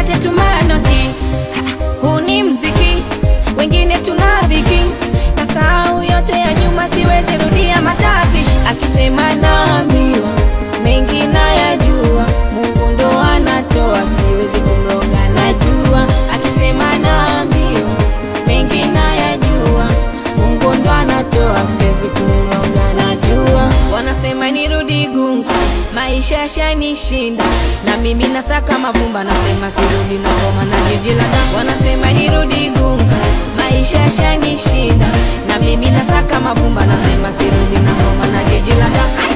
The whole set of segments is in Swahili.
nipate tumanoti. Huu ni mziki, wengine tunadhiki, nasahau yote ya nyuma, siwezi rudia matapishi. Akisema naambiwa, mengi nayajua, Mungu ndo anatoa, siwezi kumroga najua. Akisema naambiwa, mengi nayajua, Mungu ndo anatoa, siwezi kumroga najua. Wanasema nirudi gunga, maisha yashanishinda, na mimi nasaka mavumba, nasema sirudi na ngoma na jiji la damu. Wanasema nirudi gunga, maisha yashanishinda, na mimi nasaka mavumba, nasema sirudi na ngoma na jiji la damu.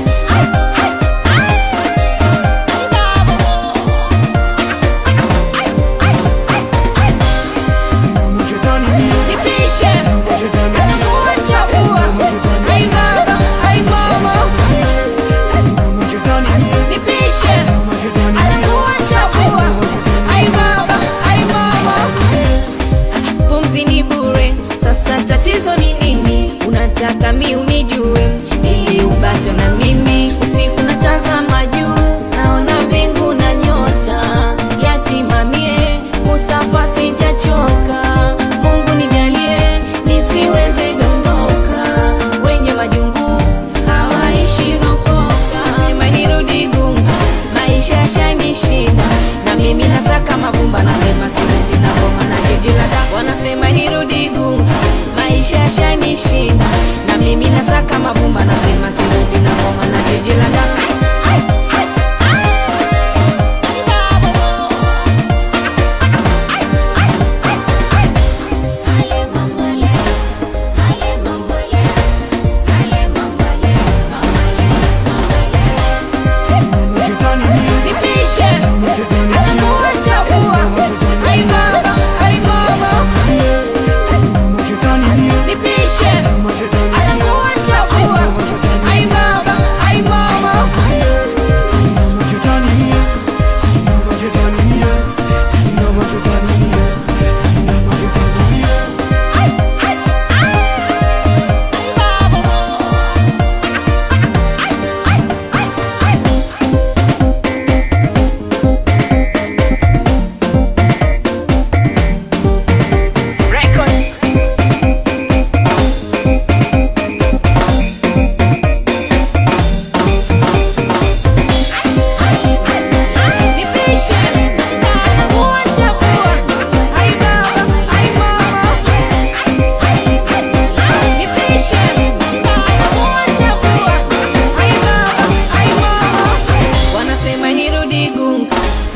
Tatizo ni nini? Unataka mi unijue ili ubato na mimi. Usiku natazama juu, naona mbingu na nyota, yatima mie, kusafa sijachoka. Mungu nijalie nisiweze dondoka, wenye majungu hawaishi ropoka. Nasema nirudi gunga, maisha yashanishinda, na mimi nasaka mavumba, nasema sirudi na ngoma na jiji la damu. Wanasema nirudi gunga, maisha yashanishinda, na mimi nasaka mavumba, nasema sirudi na ngoma na jiji la damu.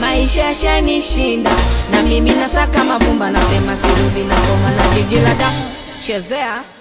Maisha yashanishinda, na mimi nasaka mavumba, nasema sirudi na ngoma na jiji la damu. Chezea.